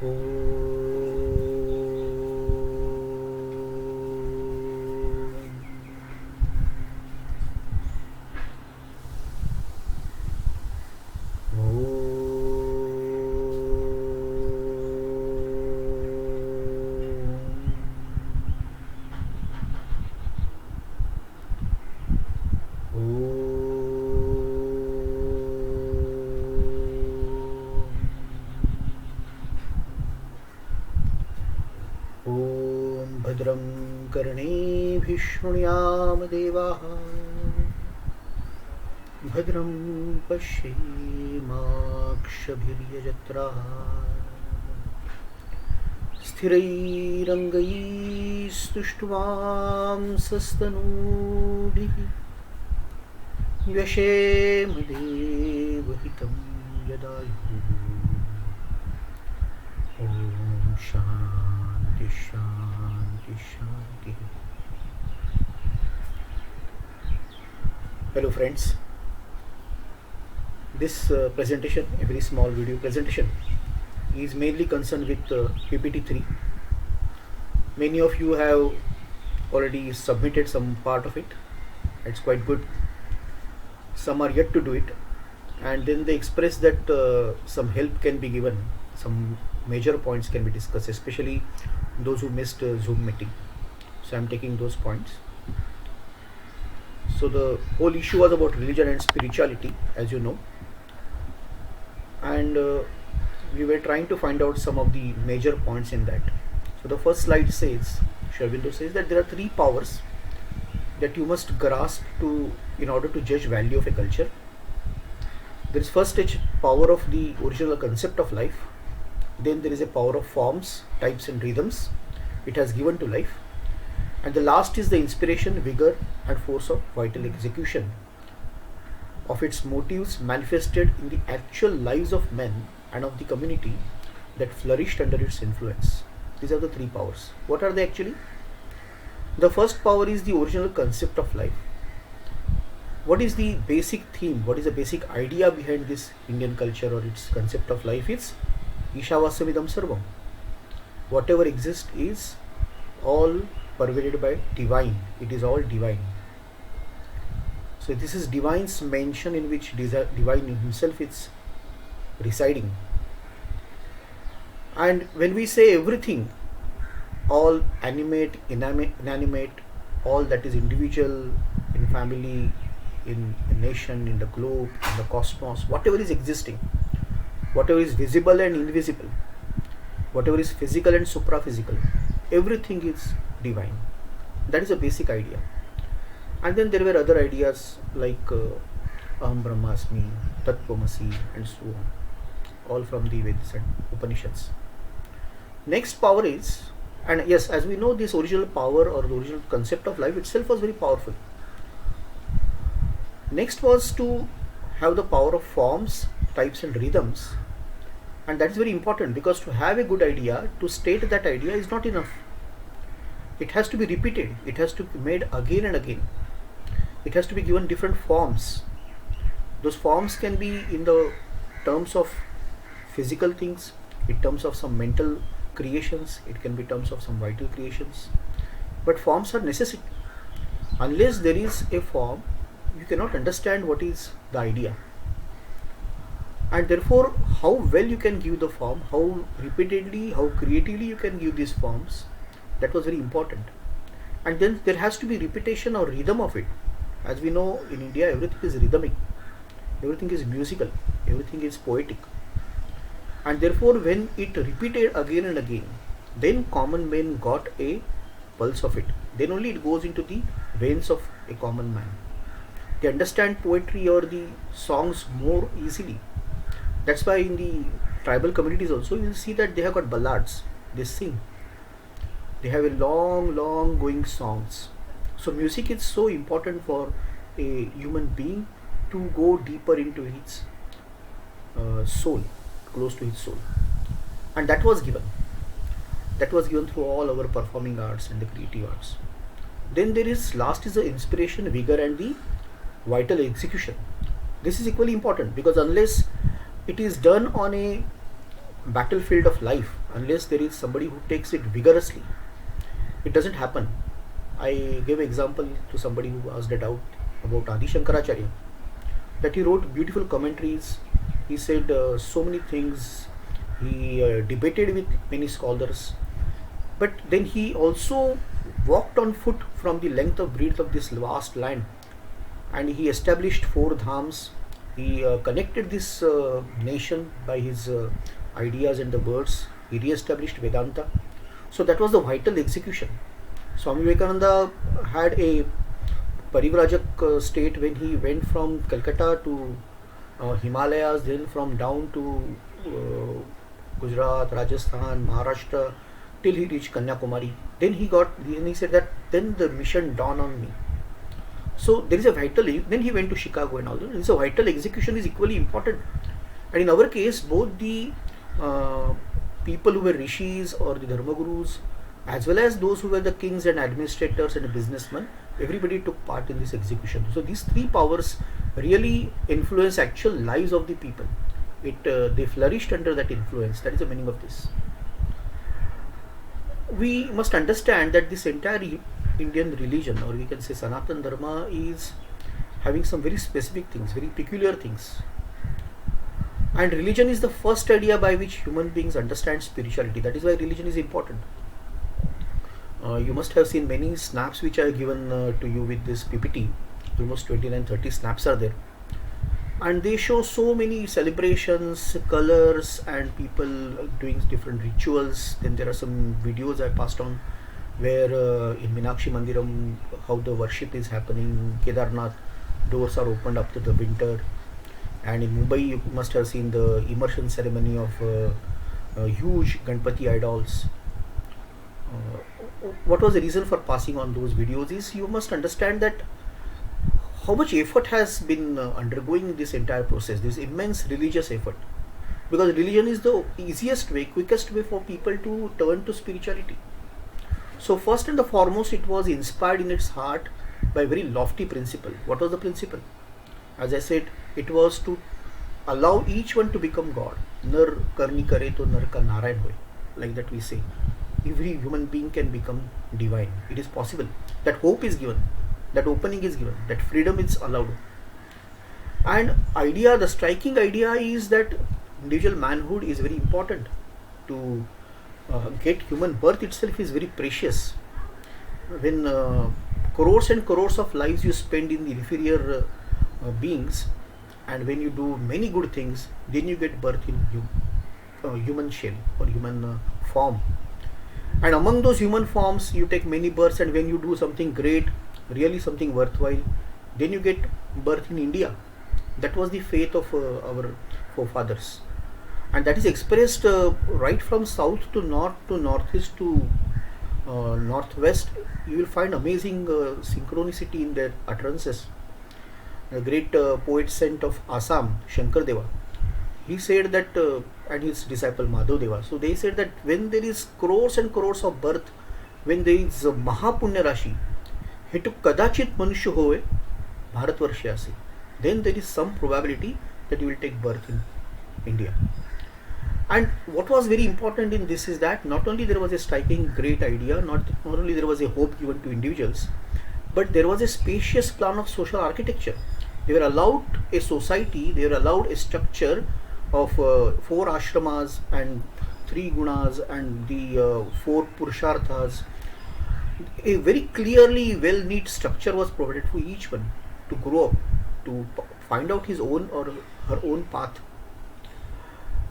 Om. ॐ भद्रं कर्णेभिः शृणुयाम देवाः भद्रं पश्येमाक्षभिर्यजत्राः स्थिरैरङ्गैस्तुष्ट्वांसस्तनूभिः व्यशेम देवहितं यदायुः ॐ शान्ति शान्ति शान्ति. Hello friends, this presentation, a very small video presentation, is mainly concerned with PPT3. Many of you have already submitted some part of it. It's quite good. Some are yet to do it, and then they express that some help can be given, some major points can be discussed, especially those who missed Zoom meeting. So I'm taking those points. So the whole issue was about religion and spirituality, as you know, and we were trying to find out some of the major points in that. So the first slide says, Sri Aurobindo says that there are three powers that you must grasp to in order to judge value of a culture. There is first stage power of the original concept of life. Then there is a power of forms, types and rhythms it has given to life. And the last is the inspiration, vigor and force of vital execution of its motives manifested in the actual lives of men and of the community that flourished under its influence. These are the three powers. What are they actually? The first power is the original concept of life. What is the basic theme? What is the basic idea behind this Indian culture or its concept of life? It's Ishavasyavidam Sarvam. Whatever exists is all pervaded by divine. It is all divine. So this is divine's mention in which divine in himself is residing. And when we say everything, all animate, inanimate, all that is individual, in family, in a nation, in the globe, in the cosmos, whatever is existing, whatever is visible and invisible, whatever is physical and supraphysical, everything is divine. That is a basic idea. And then there were other ideas like Aham Brahmasmi, Tattvamasi and so on, all from the Vedas and Upanishads. Next power is, and yes, as we know, this original power or the original concept of life itself was very powerful. Next was to have the power of forms, types and rhythms, and that is very important because to have a good idea, to state that idea is not enough. It has to be repeated, it has to be made again and again, it has to be given different forms. Those forms can be in the terms of physical things, in terms of some mental creations, it can be terms of some vital creations, but forms are necessary. Unless there is a form, you cannot understand what is the idea, and therefore how well you can give the form, how repeatedly, how creatively you can give these forms, that was very important. And then there has to be repetition or rhythm of it. As we know, in India everything is rhythmic, everything is musical, everything is poetic, and therefore when it repeated again and again, then common men got a pulse of it, then only it goes into the veins of a common man. They understand poetry or the songs more easily. That's why in the tribal communities also you will see that they have got ballads, they sing, they have a long going songs. So music is so important for a human being to go deeper into his soul, close to his soul, and that was given through all our performing arts and the creative arts. Then there is last is the inspiration, vigor and the vital execution. This is equally important because unless it is done on a battlefield of life, unless there is somebody who takes it vigorously, it doesn't happen. I gave an example to somebody who asked it out about Adi Shankaracharya, that he wrote beautiful commentaries. He said so many things. He debated with many scholars, but then he also walked on foot from the length of breadth of this vast land, and he established four dhams. He connected this nation by his ideas and the words. He re-established Vedanta. So that was the vital execution. Swami Vivekananda had a Parivrajak state when he went from Calcutta to Himalayas, then from down to Gujarat, Rajasthan, Maharashtra, till he reached Kanyakumari. Then he said that then the mission dawned on me. So there is a vital. Then he went to Chicago and all that. So vital execution is equally important. And in our case, both the people who were rishis or the dharmagurus, as well as those who were the kings and administrators and businessmen, everybody took part in this execution. So these three powers really influence actual lives of the people. They flourished under that influence. That is the meaning of this. We must understand that this entire Indian religion, or we can say Sanatan Dharma, is having some very specific things, very peculiar things. And religion is the first idea by which human beings understand spirituality. That is why religion is important. You must have seen many snaps which I have given to you with this PPT. Almost 29-30 snaps are there. And they show so many celebrations, colors, and people doing different rituals. Then there are some videos I passed on where in Meenakshi Mandiram, how the worship is happening. Kedarnath, doors are opened up to the winter. And in Mumbai, you must have seen the immersion ceremony of huge Ganpati idols. What was the reason for passing on those videos is you must understand that how much effort has been undergoing this entire process, this immense religious effort. Because religion is the easiest way, quickest way for people to turn to spirituality. So first and the foremost, it was inspired in its heart by a very lofty principle. What was the principle? As I said, it was to allow each one to become God. Nar karni kare to nar ka Narayan hoy. Like that we say. Every human being can become divine. It is possible. That hope is given. That opening is given. That freedom is allowed. And the striking idea is that individual manhood is very important. To get human birth itself is very precious. When crores and crores of lives you spend in the inferior beings, and when you do many good things, then you get birth in human shell or human form. And among those human forms, you take many births, and when you do something great, really something worthwhile, then you get birth in India. That was the faith of our forefathers, and that is expressed right from south to north to northeast to northwest. You will find amazing synchronicity in their utterances. The great poet saint of Assam, Shankar Deva, he said that, and his disciple Madhav Deva, so they said that when there is crores and crores of birth, when there is Mahapunya Rashi, hetu kadachit manusya hoye Bharatvarsha ase, then there is some probability that you will take birth in India. And what was very important in this is that not only there was a striking great idea, not only there was a hope given to individuals, but there was a spacious plan of social architecture. They were allowed a society, they were allowed a structure of 4 ashramas and 3 gunas and the 4 purusharthas. A very clearly well neat structure was provided for each one to grow up, to find out his own or her own path.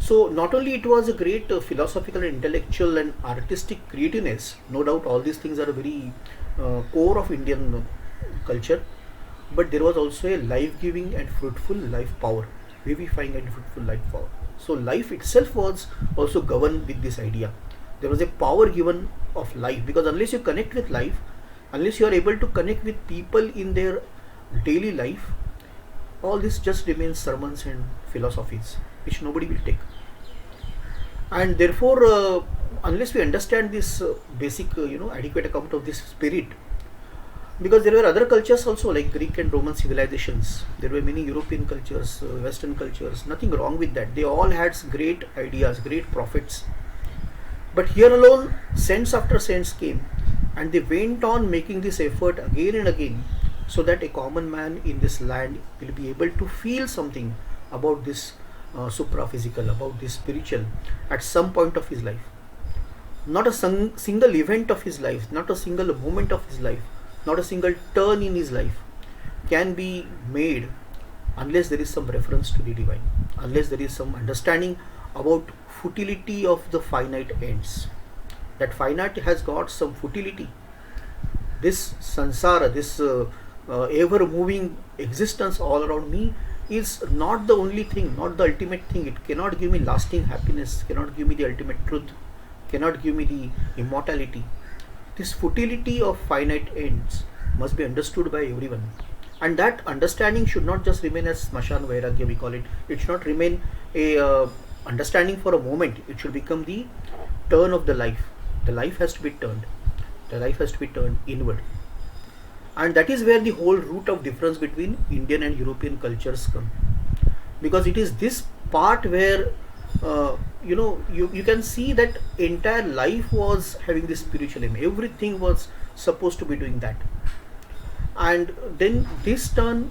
So not only it was a great philosophical, intellectual and artistic creativeness, no doubt all these things are a very core of Indian culture, but there was also a life-giving and fruitful life power, vivifying and fruitful life power. So life itself was also governed with this idea. There was a power given of life, because unless you connect with life, unless you are able to connect with people in their daily life, all this just remains sermons and philosophies which nobody will take. And therefore, unless we understand this basic adequate account of this spirit, Because there were other cultures also, like Greek and Roman civilizations. There were many European cultures, Western cultures. Nothing wrong with that. They all had great ideas, great prophets. But here alone, sense after sense came, and they went on making this effort again and again, so that a common man in this land will be able to feel something about this supra-physical, about this spiritual, at some point of his life. Not a single event of his life, not a single moment of his life, not a single turn in his life can be made unless there is some reference to the divine, unless there is some understanding about futility of the finite ends. That finite has got some futility. This sansara, this ever moving existence all around me is not the only thing, not the ultimate thing. It cannot give me lasting happiness, cannot give me the ultimate truth, cannot give me the immortality. This futility of finite ends must be understood by everyone. And that understanding should not just remain as Smashan Vairagya, we call it. It should not remain a understanding for a moment. It should become the turn of the life. The life has to be turned. The life has to be turned inward. And that is where the whole root of difference between Indian and European cultures come. Because it is this part where you can see that entire life was having this spiritual aim. Everything was supposed to be doing that. And then this turn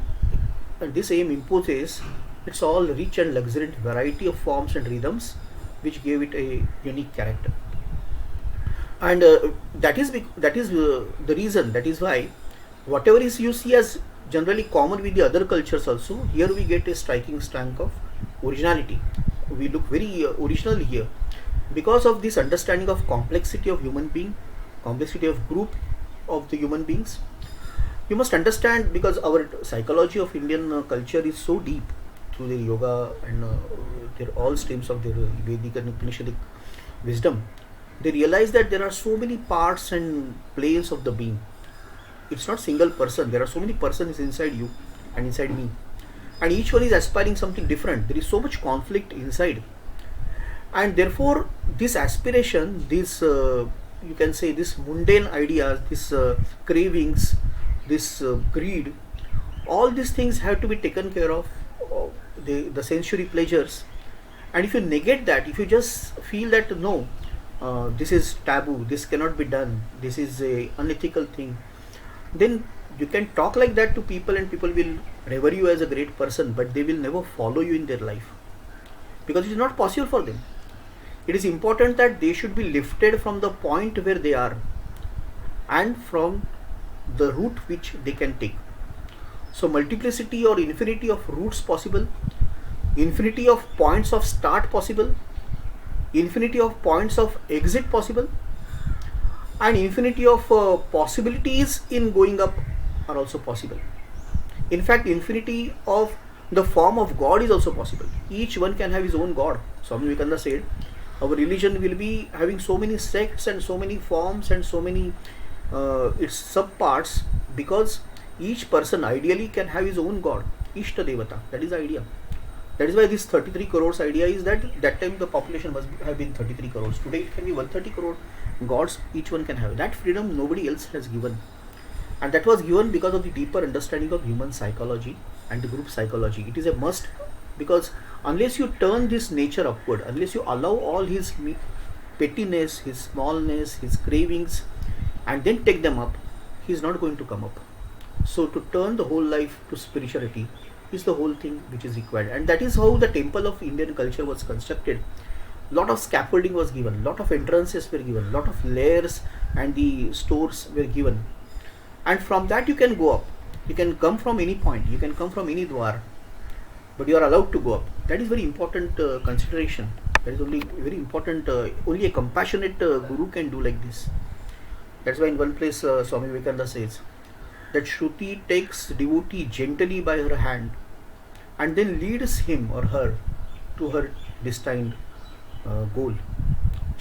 and this aim imposes its all rich and luxuriant variety of forms and rhythms, which gave it a unique character. And that is the reason, that is why whatever is you see as generally common with the other cultures also, here we get a striking strength of originality. We look very original here because of this understanding of complexity of human being, complexity of group of the human beings. You must understand, because our psychology of Indian culture is so deep through their yoga and their all streams of their Vedic and Upanishadic wisdom. They realize that there are so many parts and planes of the being. It's not single person. There are so many persons inside you and inside me, and each one is aspiring something different. There is so much conflict inside, and therefore this aspiration, this you can say this mundane ideas, this cravings, this greed, all these things have to be taken care of. The sensory pleasures, and if you negate that, if you just feel that no, this is taboo, this cannot be done, this is a unethical thing, then you can talk like that to people and people will revere you as a great person, but they will never follow you in their life because it is not possible for them. It is important that they should be lifted from the point where they are and from the route which they can take. So multiplicity or infinity of routes possible, infinity of points of start possible, infinity of points of exit possible, and infinity of possibilities in going up are also possible. In fact, infinity of the form of God is also possible. Each one can have his own God. Swami Vivekananda said, our religion will be having so many sects and so many forms and so many its subparts, because each person ideally can have his own God, Ishta Devata. That is the idea. That is why this 33 crores idea is that time the population must have been 33 crores. Today it can be 130 crore gods each one can have. That freedom nobody else has given. And that was given because of the deeper understanding of human psychology and the group psychology. It is a must, because unless you turn this nature upward, unless you allow all his pettiness, his smallness, his cravings, and then take them up, he is not going to come up. So to turn the whole life to spirituality is the whole thing which is required. And that is how the temple of Indian culture was constructed. Lot of scaffolding was given, lot of entrances were given, lot of layers and the stores were given. And from that you can go up. You can come from any point, you can come from any dwar, but you are allowed to go up. That is very important consideration. That is only very important. Only a compassionate guru can do like this. That's why in one place Swami Vivekananda says that Shruti takes devotee gently by her hand and then leads him or her to her destined goal.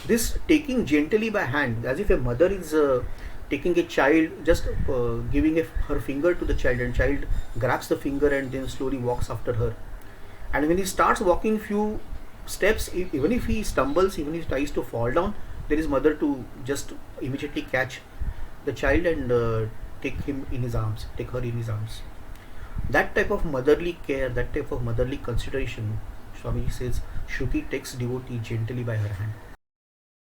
This taking gently by hand, as if a mother is taking a child, just giving her finger to the child, and child grabs the finger and then slowly walks after her. And when he starts walking few steps, even if he stumbles, even if he tries to fall down, there is mother to just immediately catch the child and take him in his arms, take her in his arms. That type of motherly care, that type of motherly consideration, Swami says, Shruti takes devotee gently by her hand.